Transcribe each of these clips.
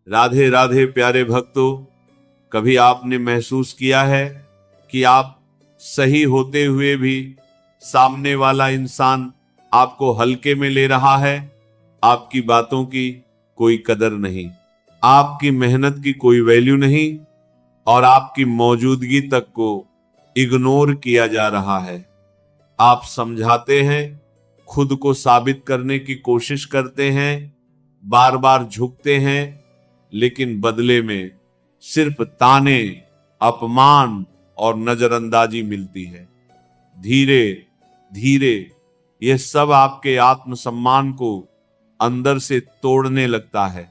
राधे राधे प्यारे भक्तों, कभी आपने महसूस किया है कि आप सही होते हुए भी सामने वाला इंसान आपको हल्के में ले रहा है? आपकी बातों की कोई कदर नहीं, आपकी मेहनत की कोई वैल्यू नहीं और आपकी मौजूदगी तक को इग्नोर किया जा रहा है। आप समझाते हैं, खुद को साबित करने की कोशिश करते हैं, बार बार झुकते हैं, लेकिन बदले में सिर्फ ताने, अपमान और नजरअंदाजी मिलती है। धीरे धीरे यह सब आपके आत्मसम्मान को अंदर से तोड़ने लगता है।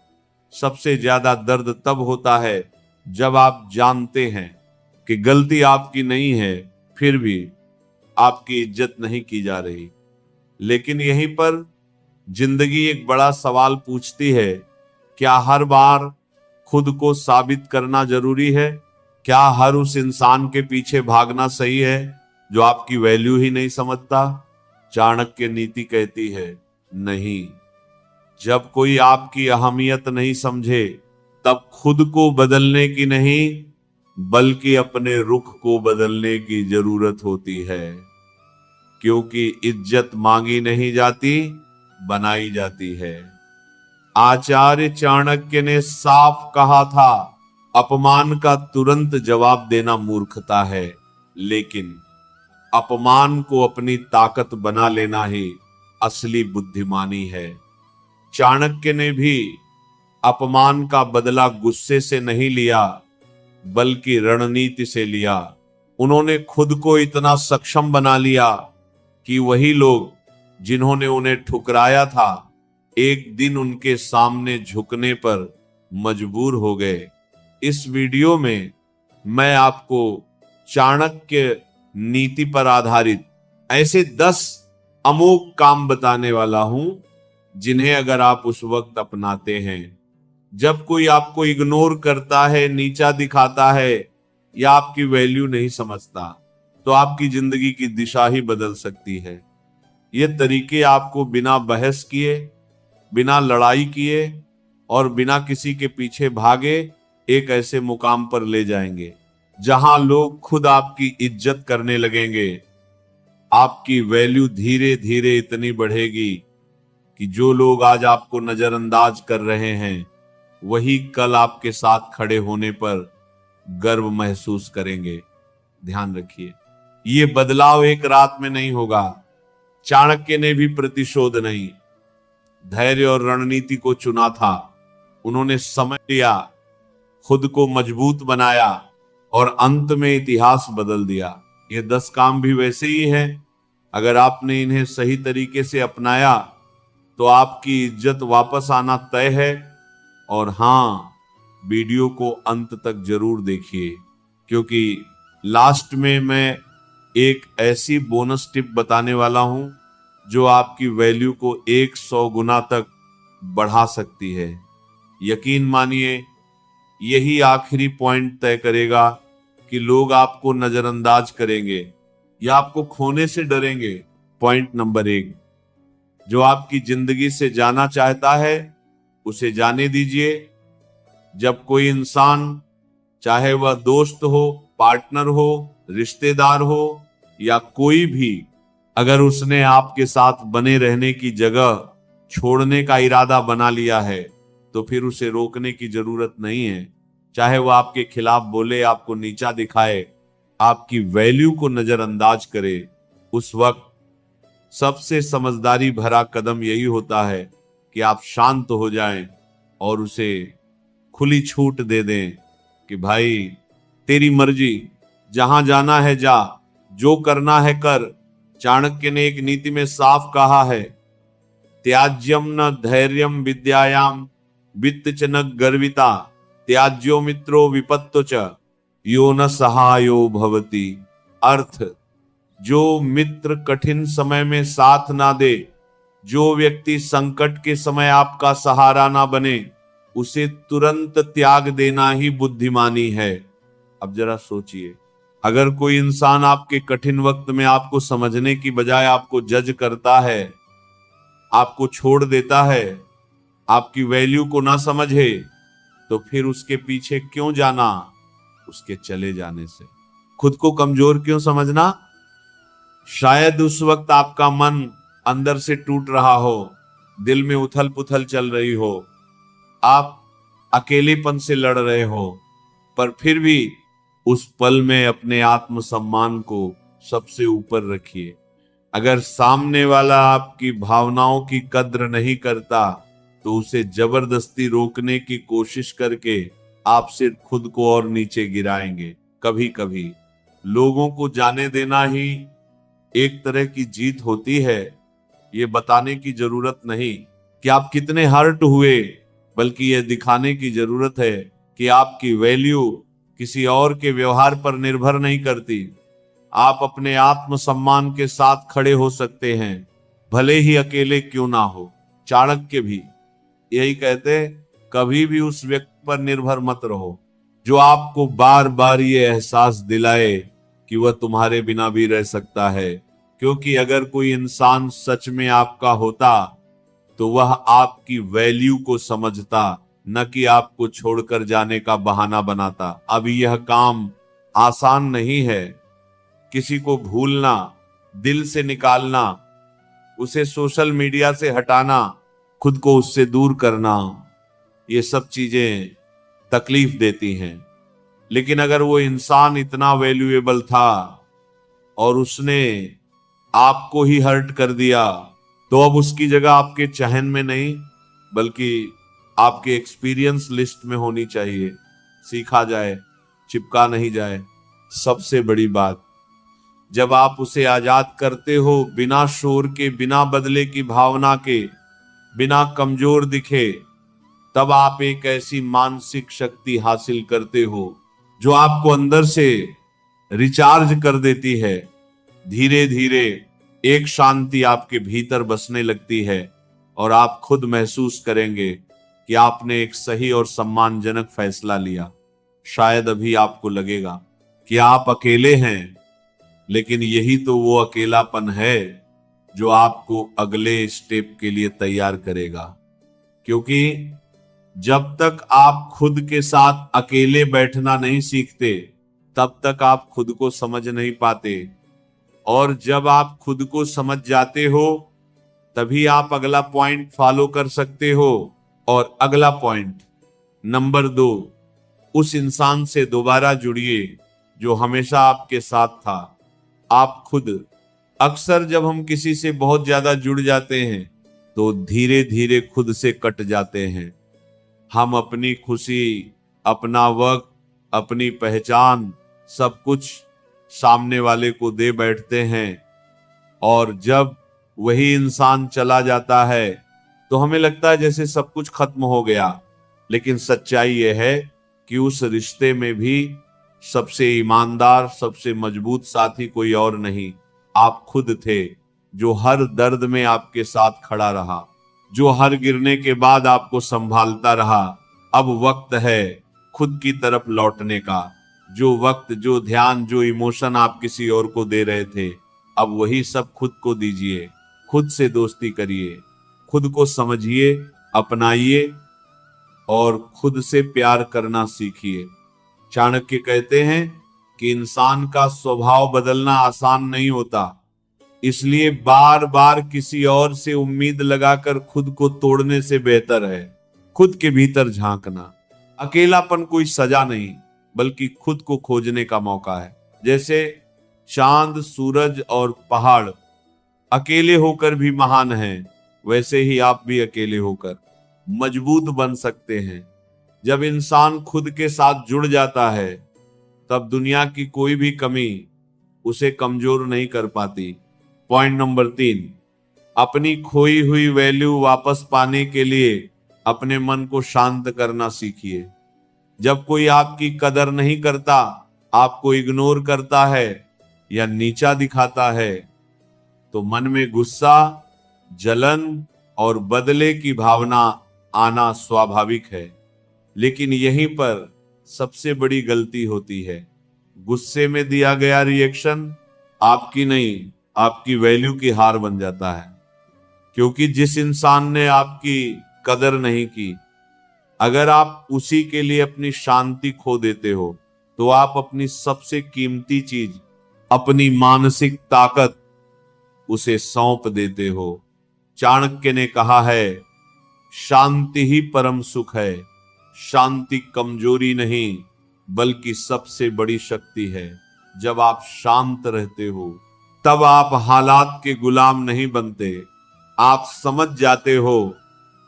सबसे ज्यादा दर्द तब होता है जब आप जानते हैं कि गलती आपकी नहीं है, फिर भी आपकी इज्जत नहीं की जा रही। लेकिन यहीं पर जिंदगी एक बड़ा सवाल पूछती है, क्या हर बार खुद को साबित करना जरूरी है? क्या हर उस इंसान के पीछे भागना सही है जो आपकी वैल्यू ही नहीं समझता? चाणक्य नीति कहती है, नहीं। जब कोई आपकी अहमियत नहीं समझे, तब खुद को बदलने की नहीं, बल्कि अपने रुख को बदलने की जरूरत होती है। क्योंकि इज्जत मांगी नहीं जाती, बनाई जाती है। आचार्य चाणक्य ने साफ कहा था, अपमान का तुरंत जवाब देना मूर्खता है, लेकिन अपमान को अपनी ताकत बना लेना ही असली बुद्धिमानी है। चाणक्य ने भी अपमान का बदला गुस्से से नहीं लिया, बल्कि रणनीति से लिया। उन्होंने खुद को इतना सक्षम बना लिया कि वही लोग जिन्होंने उन्हें ठुकराया था, एक दिन उनके सामने झुकने पर मजबूर हो गए। इस वीडियो में मैं आपको चाणक्य नीति पर आधारित ऐसे 10 अमोघ काम बताने वाला हूं, जिन्हें अगर आप उस वक्त अपनाते हैं जब कोई आपको इग्नोर करता है, नीचा दिखाता है या आपकी वैल्यू नहीं समझता, तो आपकी जिंदगी की दिशा ही बदल सकती है। ये तरीके आपको बिना बहस किए, बिना लड़ाई किए और बिना किसी के पीछे भागे एक ऐसे मुकाम पर ले जाएंगे जहां लोग खुद आपकी इज्जत करने लगेंगे। आपकी वैल्यू धीरे धीरे इतनी बढ़ेगी कि जो लोग आज आपको नजरअंदाज कर रहे हैं, वही कल आपके साथ खड़े होने पर गर्व महसूस करेंगे। ध्यान रखिए, ये बदलाव एक रात में नहीं होगा। चाणक्य ने भी प्रतिशोध नहीं, धैर्य और रणनीति को चुना था। उन्होंने समय लिया, खुद को मजबूत बनाया और अंत में इतिहास बदल दिया। ये 10 काम भी वैसे ही हैं। अगर आपने इन्हें सही तरीके से अपनाया तो आपकी इज्जत वापस आना तय है। और हाँ, वीडियो को अंत तक जरूर देखिए, क्योंकि लास्ट में मैं एक ऐसी बोनस टिप बताने वाला हूं जो आपकी वैल्यू को 100 गुना तक बढ़ा सकती है। यकीन मानिए, यही आखिरी पॉइंट तय करेगा कि लोग आपको नजरअंदाज करेंगे या आपको खोने से डरेंगे। पॉइंट नंबर 1, जो आपकी जिंदगी से जाना चाहता है उसे जाने दीजिए। जब कोई इंसान, चाहे वह दोस्त हो, पार्टनर हो, रिश्तेदार हो या कोई भी, अगर उसने आपके साथ बने रहने की जगह छोड़ने का इरादा बना लिया है, तो फिर उसे रोकने की जरूरत नहीं है। चाहे वह आपके खिलाफ बोले, आपको नीचा दिखाए, आपकी वैल्यू को नजरअंदाज करे, उस वक्त सबसे समझदारी भरा कदम यही होता है कि आप शांत हो जाएं और उसे खुली छूट दे दें कि भाई तेरी मर्जी, जहां जाना है जा, जो करना है कर। चाणक्य ने एक नीति में साफ कहा है, त्याज्यम न धैर्यम विद्यायाम वित्त च न गर्विता त्याज्यो मित्रो विपत्तो च यो न सहायो भवति। अर्थ, जो मित्र कठिन समय में साथ ना दे, जो व्यक्ति संकट के समय आपका सहारा ना बने, उसे तुरंत त्याग देना ही बुद्धिमानी है। अब जरा सोचिए, अगर कोई इंसान आपके कठिन वक्त में आपको समझने की बजाय आपको जज करता है, आपको छोड़ देता है, आपकी वैल्यू को ना समझे, तो फिर उसके पीछे क्यों जाना? उसके चले जाने से। खुद को कमजोर क्यों समझना? शायद उस वक्त आपका मन अंदर से टूट रहा हो, दिल में उथल पुथल चल रही हो, आप अकेलेपन से लड़ रहे हो, पर फिर भी उस पल में अपने आत्मसम्मान को सबसे ऊपर रखिए। अगर सामने वाला आपकी भावनाओं की कद्र नहीं करता तो उसे जबरदस्ती रोकने की कोशिश करके आप सिर्फ खुद को और नीचे गिराएंगे। कभी कभी लोगों को जाने देना ही एक तरह की जीत होती है। ये बताने की जरूरत नहीं कि आप कितने हर्ट हुए, बल्कि यह दिखाने की जरूरत है कि आपकी वैल्यू किसी और के व्यवहार पर निर्भर नहीं करती। आप अपने आत्मसम्मान के साथ खड़े हो सकते हैं, भले ही अकेले क्यों ना हो। चाणक्य भी यही कहते, कभी भी उस व्यक्ति पर निर्भर मत रहो जो आपको बार बार ये एहसास दिलाए कि वह तुम्हारे बिना भी रह सकता है। क्योंकि अगर कोई इंसान सच में आपका होता तो वह आपकी वैल्यू को समझता, न कि आपको छोड़कर जाने का बहाना बनाता। अब यह काम आसान नहीं है। किसी को भूलना, दिल से निकालना, उसे सोशल मीडिया से हटाना, खुद को उससे दूर करना, ये सब चीजें तकलीफ देती हैं। लेकिन अगर वो इंसान इतना वैल्यूएबल था और उसने आपको ही हर्ट कर दिया, तो अब उसकी जगह आपके चहन में नहीं बल्कि आपके एक्सपीरियंस लिस्ट में होनी चाहिए। सीखा जाए, चिपका नहीं जाए। सबसे बड़ी बात, जब आप उसे आजाद करते हो, बिना शोर के, बिना बदले की भावना के, बिना कमजोर दिखे, तब आप एक ऐसी मानसिक शक्ति हासिल करते हो जो आपको अंदर से रिचार्ज कर देती है। धीरे धीरे एक शांति आपके भीतर बसने लगती है और आप खुद महसूस करेंगे कि आपने एक सही और सम्मानजनक फैसला लिया। शायद अभी आपको लगेगा कि आप अकेले हैं, लेकिन यही तो वो अकेलापन है जो आपको अगले स्टेप के लिए तैयार करेगा। क्योंकि जब तक आप खुद के साथ अकेले बैठना नहीं सीखते, तब तक आप खुद को समझ नहीं पाते। और जब आप खुद को समझ जाते हो, तभी आप अगला पॉइंट फॉलो कर सकते हो। और अगला पॉइंट नंबर 2, उस इंसान से दोबारा जुड़िए जो हमेशा आपके साथ था, आप खुद। अक्सर जब हम किसी से बहुत ज्यादा जुड़ जाते हैं तो धीरे धीरे खुद से कट जाते हैं। हम अपनी खुशी, अपना वक्त, अपनी पहचान, सब कुछ सामने वाले को दे बैठते हैं। और जब वही इंसान चला जाता है तो हमें लगता है जैसे सब कुछ खत्म हो गया। लेकिन सच्चाई यह है कि उस रिश्ते में भी सबसे ईमानदार, सबसे मजबूत साथी कोई और नहीं, आप खुद थे, जो हर दर्द में आपके साथ खड़ा रहा, जो हर गिरने के बाद आपको संभालता रहा। अब वक्त है खुद की तरफ लौटने का। जो वक्त, जो ध्यान, जो इमोशन आप किसी और को दे रहे थे, अब वही सब खुद को दीजिए। खुद से दोस्ती करिए, खुद को समझिए, अपनाइए और खुद से प्यार करना सीखिए। चाणक्य कहते हैं कि इंसान का स्वभाव बदलना आसान नहीं होता, इसलिए बार बार किसी और से उम्मीद लगाकर खुद को तोड़ने से बेहतर है खुद के भीतर झांकना। अकेलापन कोई सजा नहीं, बल्कि खुद को खोजने का मौका है। जैसे चांद, सूरज और पहाड़ अकेले होकर भी महान हैं, वैसे ही आप भी अकेले होकर मजबूत बन सकते हैं। जब इंसान खुद के साथ जुड़ जाता है, तब दुनिया की कोई भी कमी उसे कमजोर नहीं कर पाती। पॉइंट नंबर 3, अपनी खोई हुई वैल्यू वापस पाने के लिए अपने मन को शांत करना सीखिए। जब कोई आपकी कदर नहीं करता, आपको इग्नोर करता है या नीचा दिखाता है, तो मन में गुस्सा, जलन और बदले की भावना आना स्वाभाविक है। लेकिन यहीं पर सबसे बड़ी गलती होती है। गुस्से में दिया गया रिएक्शन आपकी नहीं, आपकी वैल्यू की हार बन जाता है। क्योंकि जिस इंसान ने आपकी कदर नहीं की, अगर आप उसी के लिए अपनी शांति खो देते हो तो आप अपनी सबसे कीमती चीज, अपनी मानसिक ताकत, उसे सौंप देते हो। चाणक्य ने कहा है, शांति ही परम सुख है। शांति कमजोरी नहीं बल्कि सबसे बड़ी शक्ति है। जब आप शांत रहते हो तब आप हालात के गुलाम नहीं बनते। आप समझ जाते हो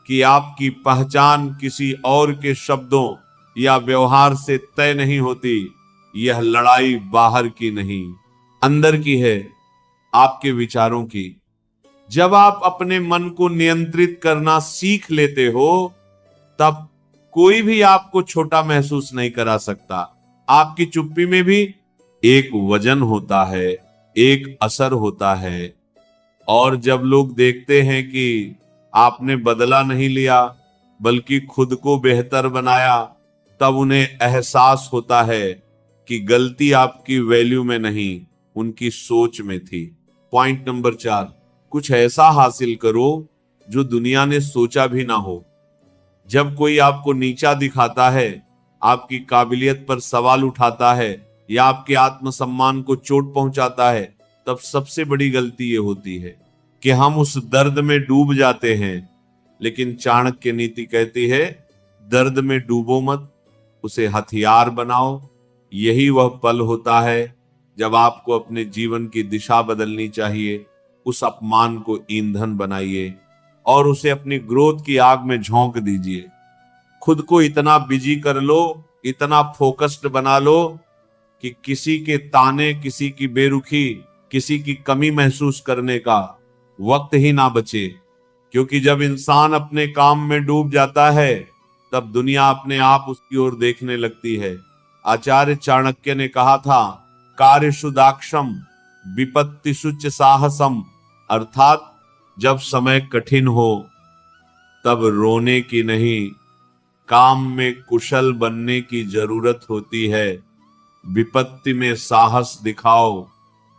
कि आपकी पहचान किसी और के शब्दों या व्यवहार से तय नहीं होती। यह लड़ाई बाहर की नहीं, अंदर की है, आपके विचारों की। जब आप अपने मन को नियंत्रित करना सीख लेते हो तब कोई भी आपको छोटा महसूस नहीं करा सकता। आपकी चुप्पी में भी एक वजन होता है, एक असर होता है। और जब लोग देखते हैं कि आपने बदला नहीं लिया बल्कि खुद को बेहतर बनाया, तब उन्हें एहसास होता है कि गलती आपकी वैल्यू में नहीं, उनकी सोच में थी। पॉइंट नंबर 4, कुछ ऐसा हासिल करो जो दुनिया ने सोचा भी ना हो। जब कोई आपको नीचा दिखाता है, आपकी काबिलियत पर सवाल उठाता है या आपके आत्मसम्मान को चोट पहुंचाता है, तब सबसे बड़ी गलती ये होती है कि हम उस दर्द में डूब जाते हैं। लेकिन चाणक्य नीति कहती है, दर्द में डूबो मत, उसे हथियार बनाओ। यही वह पल होता है जब आपको अपने जीवन की दिशा बदलनी चाहिए। उस अपमान को ईंधन बनाइए और उसे अपनी ग्रोथ की आग में झोंक दीजिए। खुद को इतना बिजी कर लो, इतना फोकस्ड बना लो कि किसी के ताने, किसी की बेरुखी, किसी की कमी महसूस करने का वक्त ही ना बचे। क्योंकि जब इंसान अपने काम में डूब जाता है तब दुनिया अपने आप उसकी ओर देखने लगती है। आचार्य चाणक्य ने कहा था, कार्यषु दाक्षम विपत्तिषु च साहसम, अर्थात जब समय कठिन हो तब रोने की नहीं, काम में कुशल बनने की जरूरत होती है। विपत्ति में साहस दिखाओ,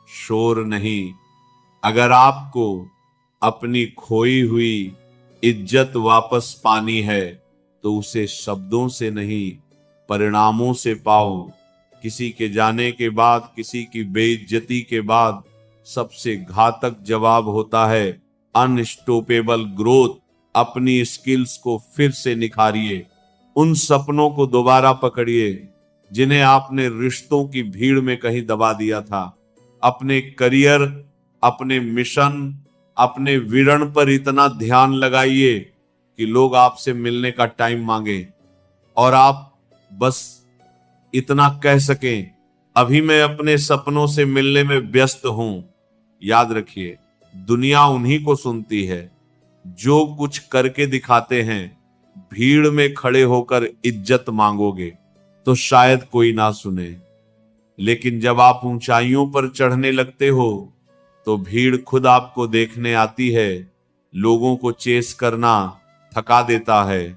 शोर नहीं। अगर आपको अपनी खोई हुई इज्जत वापस पानी है तो उसे शब्दों से नहीं, परिणामों से पाओ। किसी के जाने के बाद, किसी की बेइज्जती के बाद सबसे घातक जवाब होता है अनस्टॉपेबल ग्रोथ। अपनी स्किल्स को फिर से निखारिए, उन सपनों को दोबारा पकड़िए जिन्हें आपने रिश्तों की भीड़ में कहीं दबा दिया था। अपने करियर, अपने मिशन, अपने विरण पर इतना ध्यान लगाइए कि लोग आपसे मिलने का टाइम मांगे और आप बस इतना कह सकें, अभी मैं अपने सपनों से मिलने में व्यस्त हूं। याद रखिए, दुनिया उन्हीं को सुनती है जो कुछ करके दिखाते हैं। भीड़ में खड़े होकर इज्जत मांगोगे तो शायद कोई ना सुने, लेकिन जब आप ऊंचाइयों पर चढ़ने लगते हो तो भीड़ खुद आपको देखने आती है। लोगों को चेस करना थका देता है,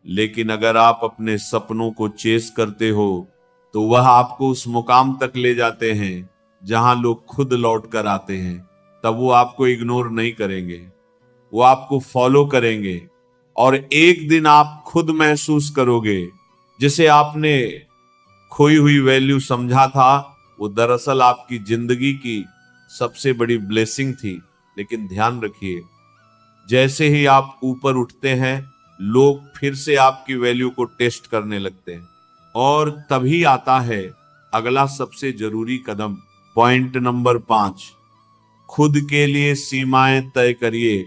लेकिन अगर आप अपने सपनों को चेस करते हो तो वह आपको उस मुकाम तक ले जाते हैं जहां लोग खुद लौट कर आते हैं। तब वो आपको इग्नोर नहीं करेंगे, वो आपको फॉलो करेंगे और एक दिन आप खुद महसूस करोगे जिसे आपने खोई हुई वैल्यू समझा था, वो दरअसल आपकी जिंदगी की सबसे बड़ी ब्लेसिंग थी। लेकिन ध्यान रखिए, जैसे ही आप ऊपर उठते हैं लोग फिर से आपकी वैल्यू को टेस्ट करने लगते हैं और तभी आता है अगला सबसे जरूरी कदम। पॉइंट नंबर 5, खुद के लिए सीमाएं तय करिए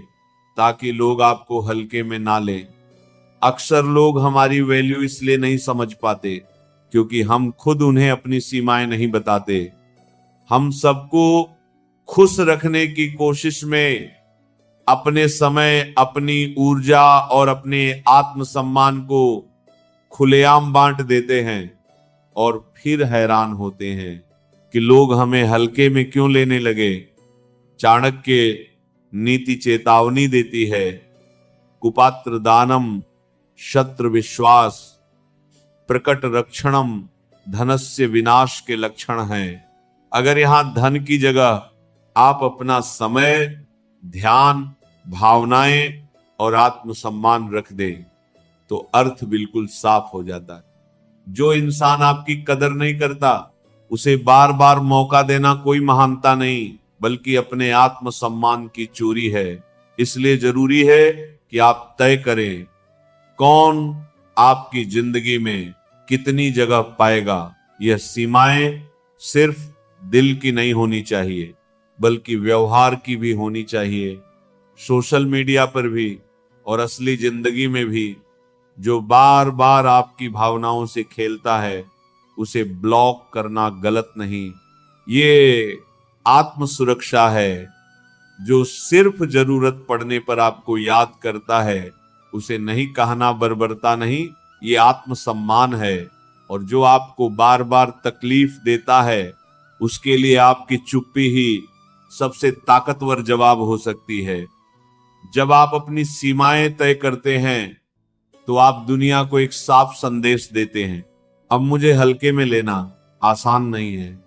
ताकि लोग आपको हल्के में ना लें। अक्सर लोग हमारी वैल्यू इसलिए नहीं समझ पाते क्योंकि हम खुद उन्हें अपनी सीमाएं नहीं बताते। हम सबको खुश रखने की कोशिश में अपने समय, अपनी ऊर्जा और अपने आत्मसम्मान को खुलेआम बांट देते हैं और फिर हैरान होते हैं कि लोग हमें हल्के में क्यों लेने लगे। चाणक्य नीति चेतावनी देती है, कुपात्र दानम शत्रु विश्वास प्रकट रक्षणम धनस्य विनाश के लक्षण हैं। अगर यहां धन की जगह आप अपना समय, ध्यान, भावनाएं और आत्मसम्मान रख दें तो अर्थ बिल्कुल साफ हो जाता है। जो इंसान आपकी कदर नहीं करता उसे बार बार मौका देना कोई महानता नहीं, बल्कि अपने आत्मसम्मान की चोरी है। इसलिए जरूरी है कि आप तय करें कौन आपकी जिंदगी में कितनी जगह पाएगा। यह सीमाएं सिर्फ दिल की नहीं होनी चाहिए, बल्कि व्यवहार की भी होनी चाहिए। सोशल मीडिया पर भी और असली जिंदगी में भी जो बार बार आपकी भावनाओं से खेलता है उसे ब्लॉक करना गलत नहीं, ये आत्म सुरक्षा है। जो सिर्फ जरूरत पड़ने पर आपको याद करता है उसे नहीं कहना बर्बरता नहीं, ये आत्मसम्मान है। और जो आपको बार बार तकलीफ देता है उसके लिए आपकी चुप्पी ही सबसे ताकतवर जवाब हो सकती है। जब आप अपनी सीमाएं तय करते हैं तो आप दुनिया को एक साफ संदेश देते हैं, अब मुझे हल्के में लेना आसान नहीं है।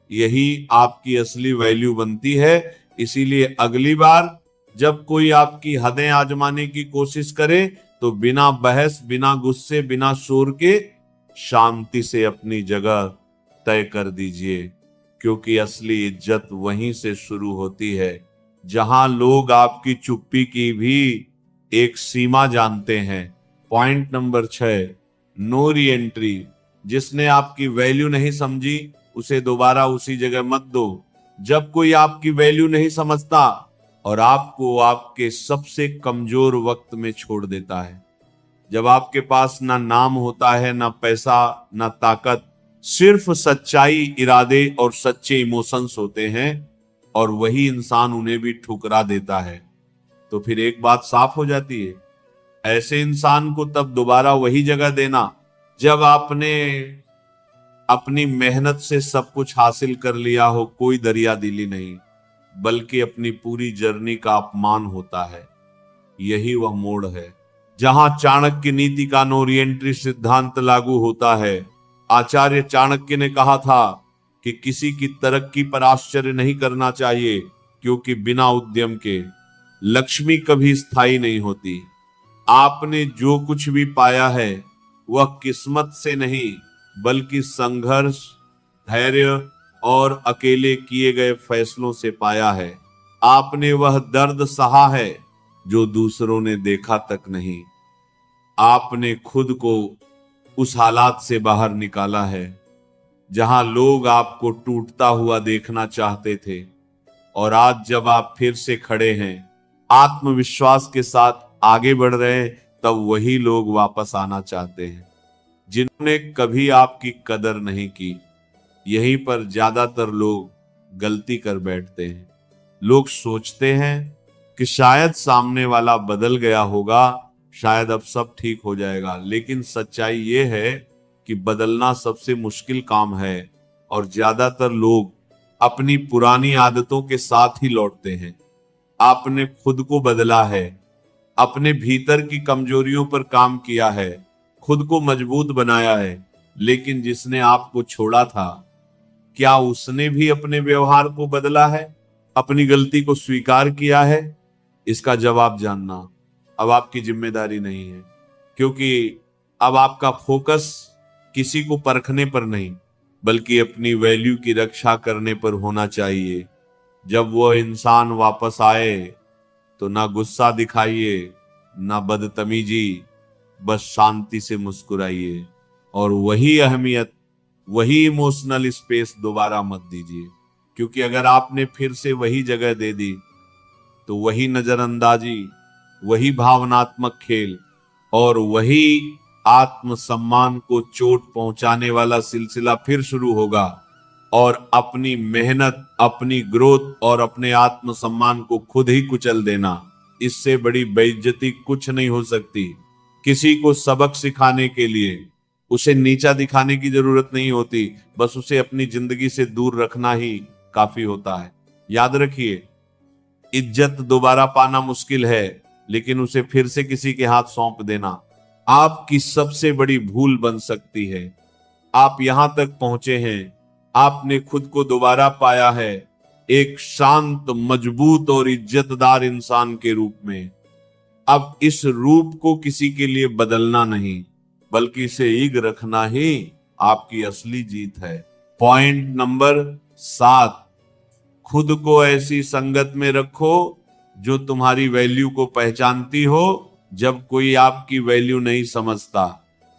यही आपकी असली वैल्यू बनती है। इसीलिए अगली बार जब कोई आपकी हदें आजमाने की कोशिश करे तो बिना बहस, बिना गुस्से, बिना शोर के शांति से अपनी जगह तय कर दीजिए, क्योंकि असली इज्जत वहीं से शुरू होती है जहां लोग आपकी चुप्पी की भी एक सीमा जानते हैं। Point number 6, no re entry. जिसने आपकी वैल्यू नहीं समझी उसे दोबारा उसी जगह मत दो। जब कोई आपकी वैल्यू नहीं समझता और आपको आपके सबसे कमजोर वक्त में छोड़ देता है, जब आपके पास ना नाम होता है, ना पैसा, ना ताकत, सिर्फ सच्चाई, इरादे और सच्चे इमोशंस होते हैं, और वही इंसान उन्हें भी ठुकरा देता है, तो फिर एक बात साफ हो जाती है, ऐसे इंसान को तब दोबारा वही जगह देना जब आपने अपनी मेहनत से सब कुछ हासिल कर लिया हो, कोई दरिया दिली नहीं, बल्कि अपनी पूरी जर्नी का अपमान होता है। यही वह मोड़ है जहां चाणक्य नीति का नो रीएंट्री सिद्धांत लागू होता है। आचार्य चाणक्य ने कहा था कि किसी की तरक्की पर आश्चर्य नहीं करना चाहिए, क्योंकि बिना उद्यम के लक्ष्मी कभी स्थायी नहीं होती। आपने जो कुछ भी पाया है वह किस्मत से नहीं, बल्कि संघर्ष, धैर्य और अकेले किए गए फैसलों से पाया है। आपने वह दर्द सहा है जो दूसरों ने देखा तक नहीं। आपने खुद को उस हालात से बाहर निकाला है जहां लोग आपको टूटता हुआ देखना चाहते थे, और आज जब आप फिर से खड़े हैं, आत्मविश्वास के साथ आगे बढ़ रहे हैं, तब वही लोग वापस आना चाहते हैं जिन्होंने कभी आपकी कदर नहीं की। यहीं पर ज्यादातर लोग गलती कर बैठते हैं। लोग सोचते हैं कि शायद सामने वाला बदल गया होगा, शायद अब सब ठीक हो जाएगा, लेकिन सच्चाई ये है कि बदलना सबसे मुश्किल काम है, और ज्यादातर लोग अपनी पुरानी आदतों के साथ ही लौटते हैं। आपने खुद को बदला है, अपने भीतर की कमजोरियों पर काम किया है, खुद को मजबूत बनाया है, लेकिन जिसने आपको छोड़ा था, क्या उसने भी अपने व्यवहार को बदला है, अपनी गलती को स्वीकार किया है? इसका जवाब जानना अब आपकी जिम्मेदारी नहीं है, क्योंकि अब आपका फोकस किसी को परखने पर नहीं, बल्कि अपनी वैल्यू की रक्षा करने पर होना चाहिए। जब वो इंसान वापस आए तो ना गुस्सा दिखाइए, ना बदतमीजी, बस शांति से मुस्कुराइए, और वही अहमियत, वही इमोशनल स्पेस दोबारा मत दीजिए, क्योंकि अगर आपने फिर से वही जगह दे दी तो वही नजरअंदाजी, वही भावनात्मक खेल और वही आत्मसम्मान को चोट पहुंचाने वाला सिलसिला फिर शुरू होगा। और अपनी मेहनत, अपनी ग्रोथ और अपने आत्मसम्मान को खुद ही कुचल देना, इससे बड़ी बेइज्जती कुछ नहीं हो सकती। किसी को सबक सिखाने के लिए उसे नीचा दिखाने की जरूरत नहीं होती, बस उसे अपनी जिंदगी से दूर रखना ही काफी होता है। याद रखिए, इज्जत दोबारा पाना मुश्किल है, लेकिन उसे फिर से किसी के हाथ सौंप देना आपकी सबसे बड़ी भूल बन सकती है। आप यहां तक पहुंचे हैं, आपने खुद को दोबारा पाया है, एक शांत, मजबूत और इज्जतदार इंसान के रूप में। अब इस रूप को किसी के लिए बदलना नहीं, बल्कि इसे ईग रखना ही आपकी असली जीत है। पॉइंट नंबर 7, खुद को ऐसी संगत में रखो जो तुम्हारी वैल्यू को पहचानती हो। जब कोई आपकी वैल्यू नहीं समझता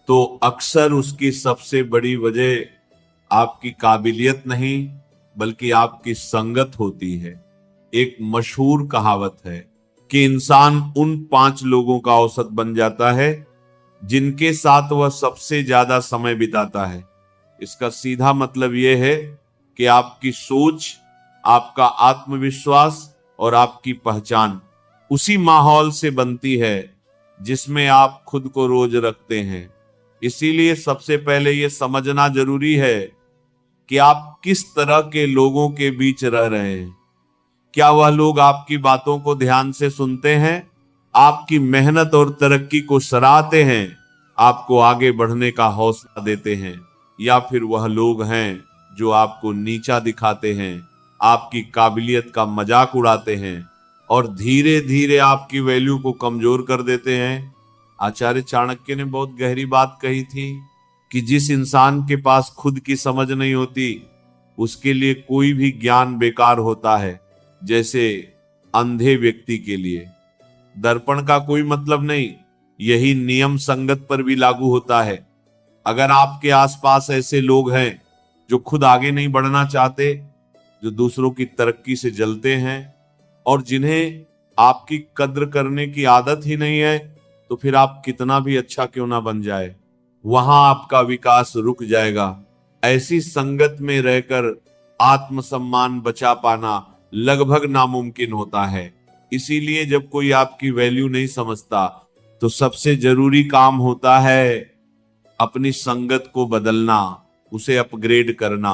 तो अक्सर उसकी सबसे बड़ी वजह आपकी काबिलियत नहीं बल्कि आपकी संगत होती है। एक मशहूर कहावत है कि इंसान उन 5 लोगों का औसत बन जाता है जिनके साथ वह सबसे ज्यादा समय बिताता है। इसका सीधा मतलब यह है कि आपकी सोच, आपका आत्मविश्वास और आपकी पहचान उसी माहौल से बनती है जिसमें आप खुद को रोज रखते हैं। इसीलिए सबसे पहले यह समझना जरूरी है कि आप किस तरह के लोगों के बीच रह रहे हैं। क्या वह लोग आपकी बातों को ध्यान से सुनते हैं, आपकी मेहनत और तरक्की को सराहते हैं, आपको आगे बढ़ने का हौसला देते हैं, या फिर वह लोग हैं जो आपको नीचा दिखाते हैं, आपकी काबिलियत का मजाक उड़ाते हैं और धीरे धीरे आपकी वैल्यू को कमजोर कर देते हैं। आचार्य चाणक्य ने बहुत गहरी बात कही थी कि जिस इंसान के पास खुद की समझ नहीं होती उसके लिए कोई भी ज्ञान बेकार होता है, जैसे अंधे व्यक्ति के लिए दर्पण का कोई मतलब नहीं। यही नियम संगत पर भी लागू होता है। अगर आपके आसपास ऐसे लोग हैं जो खुद आगे नहीं बढ़ना चाहते, जो दूसरों की तरक्की से जलते हैं और जिन्हें आपकी कद्र करने की आदत ही नहीं है, तो फिर आप कितना भी अच्छा क्यों ना बन जाए, वहां आपका विकास रुक जाएगा। ऐसी संगत में रहकर आत्मसम्मान बचा पाना लगभग नामुमकिन होता है। इसीलिए जब कोई आपकी वैल्यू नहीं समझता तो सबसे जरूरी काम होता है अपनी संगत को बदलना, उसे अपग्रेड करना।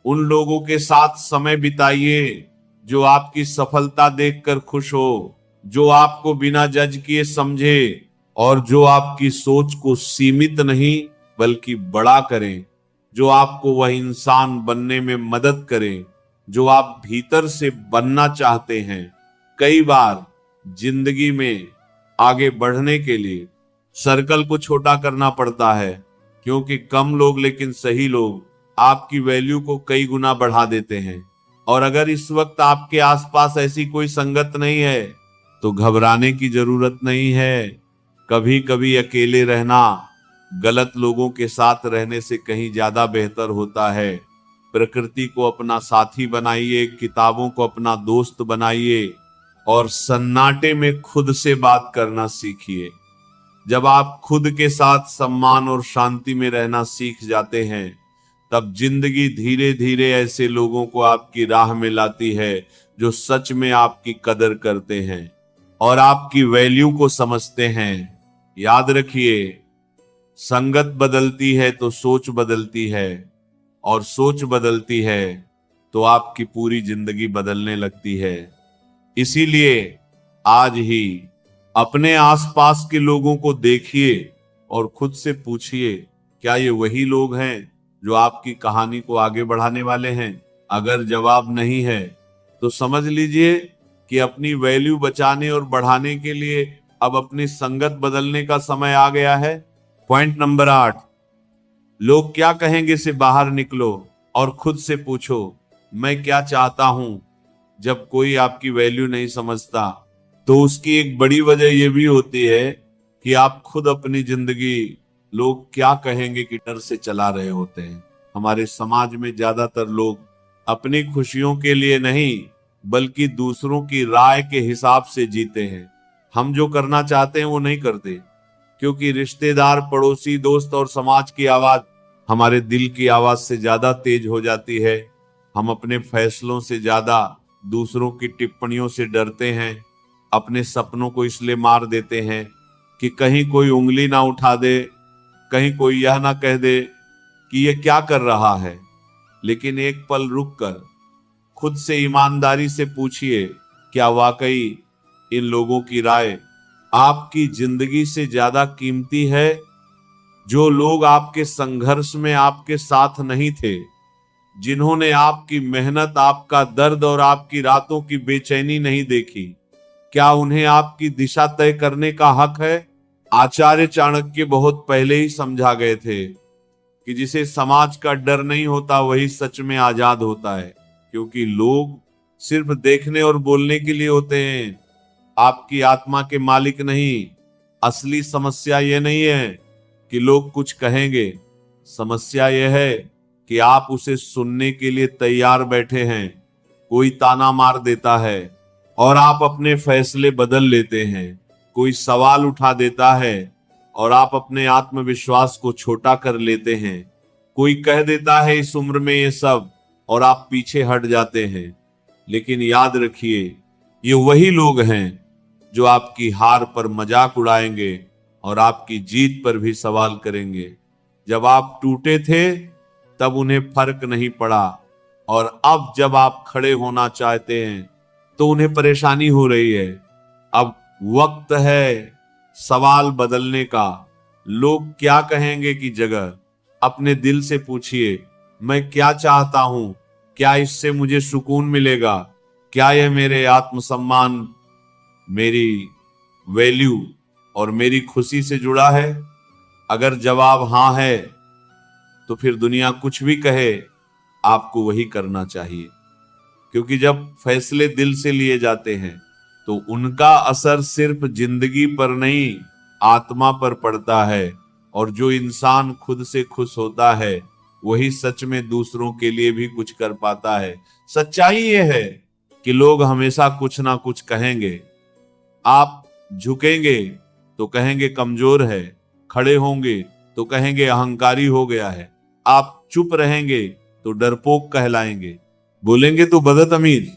उन लोगों के साथ समय बिताइए जो आपकी सफलता देखकर खुश हो, जो आपको बिना जज किए समझे और जो आपकी सोच को सीमित नहीं बल्कि बड़ा करें, जो आपको वह इंसान बनने में मदद करें जो आप भीतर से बनना चाहते हैं। कई बार जिंदगी में आगे बढ़ने के लिए सर्कल को छोटा करना पड़ता है, क्योंकि कम लोग लेकिन सही लोग आपकी वैल्यू को कई गुना बढ़ा देते हैं। और अगर इस वक्त आपके आसपास ऐसी कोई संगत नहीं है तो घबराने की जरूरत नहीं है। कभी कभी अकेले रहना गलत लोगों के साथ रहने से कहीं ज्यादा बेहतर होता है। प्रकृति को अपना साथी बनाइए, किताबों को अपना दोस्त बनाइए और सन्नाटे में खुद से बात करना सीखिए। जब आप खुद के साथ सम्मान और शांति में रहना सीख जाते हैं, तब जिंदगी धीरे धीरे ऐसे लोगों को आपकी राह में लाती है जो सच में आपकी कदर करते हैं और आपकी वैल्यू को समझते हैं। याद रखिए, संगत बदलती है तो सोच बदलती है और सोच बदलती है तो आपकी पूरी जिंदगी बदलने लगती है। इसीलिए आज ही अपने आसपास के लोगों को देखिए और खुद से पूछिए, क्या ये वही लोग हैं जो आपकी कहानी को आगे बढ़ाने वाले हैं? अगर जवाब नहीं है तो समझ लीजिए कि अपनी वैल्यू बचाने और बढ़ाने के लिए अब अपनी संगत बदलने का समय आ गया है। पॉइंट नंबर 8, लोग क्या कहेंगे से बाहर निकलो और खुद से पूछो, मैं क्या चाहता हूं। जब कोई आपकी वैल्यू नहीं समझता तो उसकी एक बड़ी वजह यह भी होती है कि आप खुद अपनी जिंदगी लोग क्या कहेंगे कि डर से चला रहे होते हैं। हमारे समाज में ज्यादातर लोग अपनी खुशियों के लिए नहीं बल्कि दूसरों की राय के हिसाब से जीते हैं। हम जो करना चाहते हैं वो नहीं करते, क्योंकि रिश्तेदार, पड़ोसी, दोस्त और समाज की आवाज हमारे दिल की आवाज से ज्यादा तेज हो जाती है। हम अपने फैसलों से ज्यादा दूसरों की टिप्पणियों से डरते हैं। अपने सपनों को इसलिए मार देते हैं कि कहीं कोई उंगली ना उठा दे, कहीं कोई यह ना कह दे कि ये क्या कर रहा है। लेकिन एक पल रुककर खुद से ईमानदारी से पूछिए, क्या वाकई इन लोगों की राय आपकी जिंदगी से ज्यादा कीमती है? जो लोग आपके संघर्ष में आपके साथ नहीं थे, जिन्होंने आपकी मेहनत, आपका दर्द और आपकी रातों की बेचैनी नहीं देखी, क्या उन्हें आपकी दिशा तय करने का हक है? आचार्य चाणक्य बहुत पहले ही समझा गए थे कि जिसे समाज का डर नहीं होता वही सच में आजाद होता है, क्योंकि लोग सिर्फ देखने और बोलने के लिए होते हैं, आपकी आत्मा के मालिक नहीं। असली समस्या यह नहीं है कि लोग कुछ कहेंगे, समस्या यह है कि आप उसे सुनने के लिए तैयार बैठे हैं। कोई ताना मार देता है और आप अपने फैसले बदल लेते हैं, कोई सवाल उठा देता है और आप अपने आत्मविश्वास को छोटा कर लेते हैं, कोई कह देता है इस उम्र में ये सब और आप पीछे हट जाते हैं। लेकिन याद रखिए, ये वही लोग हैं जो आपकी हार पर मजाक उड़ाएंगे और आपकी जीत पर भी सवाल करेंगे। जब आप टूटे थे तब उन्हें फर्क नहीं पड़ा, और अब जब आप खड़े होना चाहते हैं तो उन्हें परेशानी हो रही है। अब वक्त है सवाल बदलने का। लोग क्या कहेंगे की जगह अपने दिल से पूछिए, मैं क्या चाहता हूं? क्या इससे मुझे सुकून मिलेगा? क्या यह मेरे आत्मसम्मान, मेरी वैल्यू और मेरी खुशी से जुड़ा है? अगर जवाब हां है तो फिर दुनिया कुछ भी कहे, आपको वही करना चाहिए, क्योंकि जब फैसले दिल से लिए जाते हैं तो उनका असर सिर्फ जिंदगी पर नहीं, आत्मा पर पड़ता है। और जो इंसान खुद से खुश होता है वही सच में दूसरों के लिए भी कुछ कर पाता है। सच्चाई यह है कि लोग हमेशा कुछ ना कुछ कहेंगे। आप झुकेंगे तो कहेंगे कमजोर है, खड़े होंगे तो कहेंगे अहंकारी हो गया है, आप चुप रहेंगे तो डरपोक कहलाएंगे, बोलेंगे तो बदतमीज।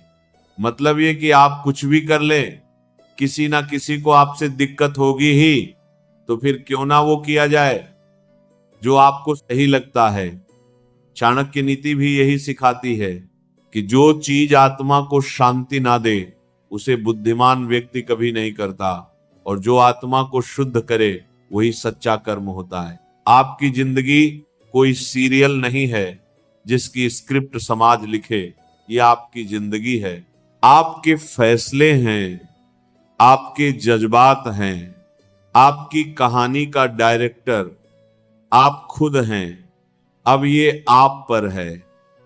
मतलब ये कि आप कुछ भी कर ले, किसी ना किसी को आपसे दिक्कत होगी ही, तो फिर क्यों ना वो किया जाए जो आपको सही लगता है। चाणक्य नीति भी यही सिखाती है कि जो चीज आत्मा को शांति ना दे उसे बुद्धिमान व्यक्ति कभी नहीं करता, और जो आत्मा को शुद्ध करे वही सच्चा कर्म होता है। आपकी जिंदगी कोई सीरियल नहीं है जिसकी स्क्रिप्ट समाज लिखे, ये आपकी जिंदगी है। आपके फैसले हैं, आपके जज्बात हैं, आपकी कहानी का डायरेक्टर आप खुद हैं। अब ये आप पर है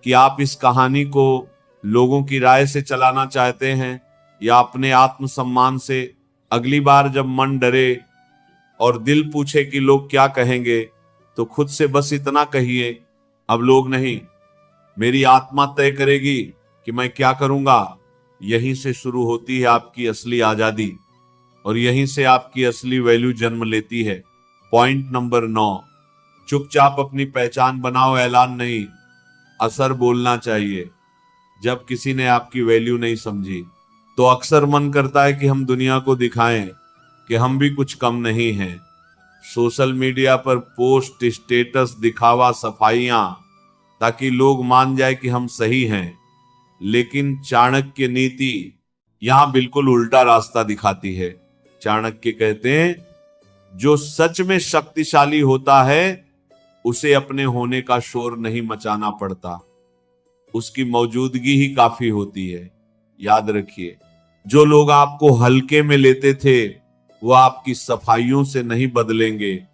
कि आप इस कहानी को लोगों की राय से चलाना चाहते हैं या अपने आत्मसम्मान से। अगली बार जब मन डरे और दिल पूछे कि लोग क्या कहेंगे, तो खुद से बस इतना कहिए, अब लोग नहीं, मेरी आत्मा तय करेगी कि मैं क्या करूंगा। यहीं से शुरू होती है आपकी असली आजादी, और यहीं से आपकी असली वैल्यू जन्म लेती है। पॉइंट नंबर 9, चुपचाप अपनी पहचान बनाओ, ऐलान नहीं। असर बोलना चाहिए। जब किसी ने आपकी वैल्यू नहीं समझी तो अक्सर मन करता है कि हम दुनिया को दिखाएं कि हम भी कुछ कम नहीं हैं। सोशल मीडिया पर पोस्ट, स्टेटस, दिखावा, सफाइयां, ताकि लोग मान जाए कि हम सही हैं। लेकिन चाणक्य नीति यहां बिल्कुल उल्टा रास्ता दिखाती है। चाणक्य कहते हैं, जो सच में शक्तिशाली होता है उसे अपने होने का शोर नहीं मचाना पड़ता, उसकी मौजूदगी ही काफी होती है। याद रखिए, जो लोग आपको हल्के में लेते थे वो आपकी सफाइयों से नहीं बदलेंगे,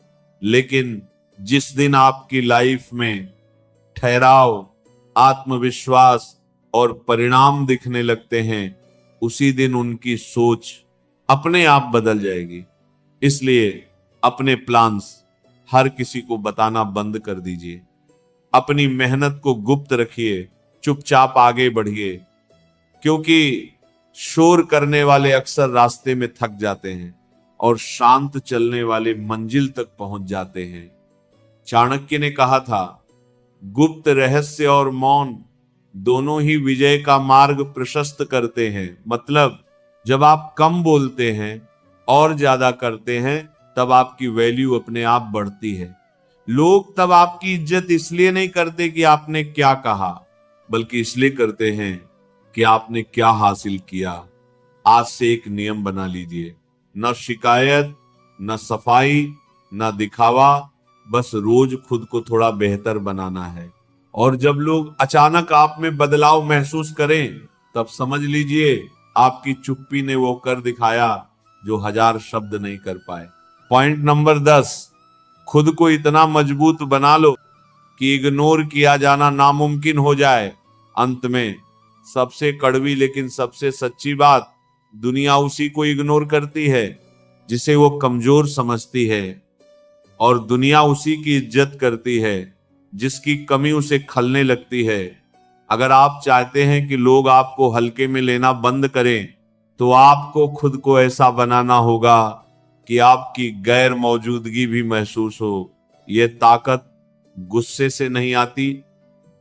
लेकिन जिस दिन आपकी लाइफ में ठहराव, आत्मविश्वास और परिणाम दिखने लगते हैं, उसी दिन उनकी सोच अपने आप बदल जाएगी। इसलिए अपने प्लान्स हर किसी को बताना बंद कर दीजिए। अपनी मेहनत को गुप्त रखिए, चुपचाप आगे बढ़िए, क्योंकि शोर करने वाले अक्सर रास्ते में थक जाते हैं और शांत चलने वाले मंजिल तक पहुंच जाते हैं। चाणक्य ने कहा था, गुप्त रहस्य और मौन दोनों ही विजय का मार्ग प्रशस्त करते हैं। मतलब जब आप कम बोलते हैं और ज्यादा करते हैं तब आपकी वैल्यू अपने आप बढ़ती है। लोग तब आपकी इज्जत इसलिए नहीं करते कि आपने क्या कहा, बल्कि इसलिए करते हैं कि आपने क्या हासिल किया। आज से एक नियम बना लीजिए, न शिकायत, न सफाई, न दिखावा, बस रोज खुद को थोड़ा बेहतर बनाना है। और जब लोग अचानक आप में बदलाव महसूस करें तब समझ लीजिए आपकी चुप्पी ने वो कर दिखाया जो 1000 शब्द नहीं कर पाए। पॉइंट नंबर 10, खुद को इतना मजबूत बना लो कि इग्नोर किया जाना नामुमकिन हो जाए। अंत में सबसे कड़वी लेकिन सबसे सच्ची बात, दुनिया उसी को इग्नोर करती है जिसे वो कमजोर समझती है, और दुनिया उसी की इज्जत करती है जिसकी कमी उसे खलने लगती है। अगर आप चाहते हैं कि लोग आपको हल्के में लेना बंद करें, तो आपको खुद को ऐसा बनाना होगा कि आपकी गैर मौजूदगी भी महसूस हो। यह ताकत गुस्से से नहीं आती,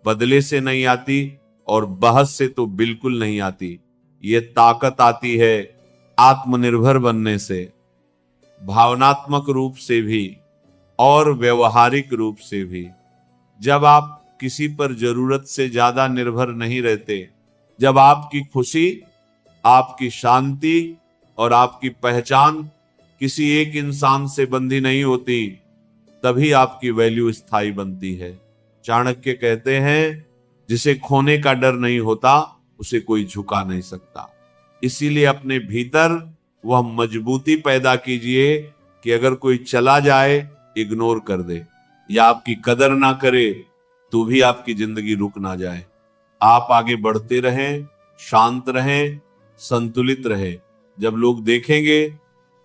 बदले से नहीं आती, और बहस से तो बिल्कुल नहीं आती। ये ताकत आती है आत्मनिर्भर बनने से, भावनात्मक रूप से भी और व्यवहारिक रूप से भी। जब आप किसी पर जरूरत से ज्यादा निर्भर नहीं रहते, जब आपकी खुशी, आपकी शांति और आपकी पहचान किसी एक इंसान से बंधी नहीं होती, तभी आपकी वैल्यू स्थायी बनती है। चाणक्य कहते हैं, जिसे खोने का डर नहीं होता उसे कोई झुका नहीं सकता। इसीलिए अपने भीतर वह मजबूती पैदा कीजिए कि अगर कोई चला जाए इग्नोर कर दे, या आपकी कदर ना करे तो भी आपकी जिंदगी रुक ना जाए। आप आगे बढ़ते रहें, शांत रहें, संतुलित रहें। जब लोग देखेंगे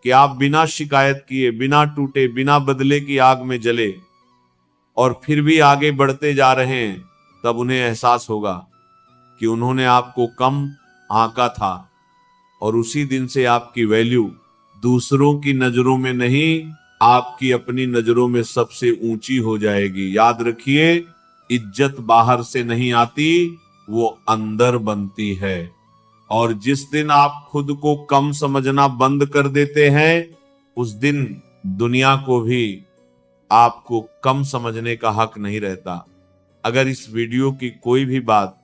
कि आप बिना शिकायत किए, बिना टूटे, बिना बदले की आग में जले और फिर भी आगे बढ़ते जा रहे हैं, तब उन्हें एहसास होगा कि उन्होंने आपको कम आंका था, और उसी दिन से आपकी वैल्यू दूसरों की नजरों में नहीं, आपकी अपनी नजरों में सबसे ऊंची हो जाएगी। याद रखिए, इज्जत बाहर से नहीं आती, वो अंदर बनती है। और जिस दिन आप खुद को कम समझना बंद कर देते हैं, उस दिन दुनिया को भी आपको कम समझने का हक नहीं रहता। अगर इस वीडियो की कोई भी बात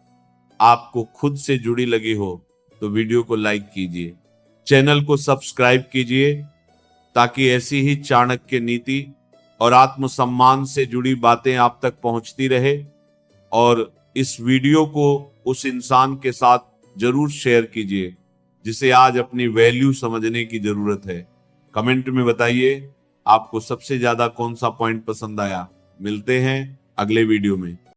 आपको खुद से जुड़ी लगी हो तो वीडियो को लाइक कीजिए, चैनल को सब्सक्राइब कीजिए, ताकि ऐसी ही चाणक्य नीति और आत्मसम्मान से जुड़ी बातें आप तक पहुंचती रहे। और इस वीडियो को उस इंसान के साथ जरूर शेयर कीजिए जिसे आज अपनी वैल्यू समझने की जरूरत है। कमेंट में बताइए आपको सबसे ज्यादा कौन सा पॉइंट पसंद आया। मिलते हैं अगले वीडियो में।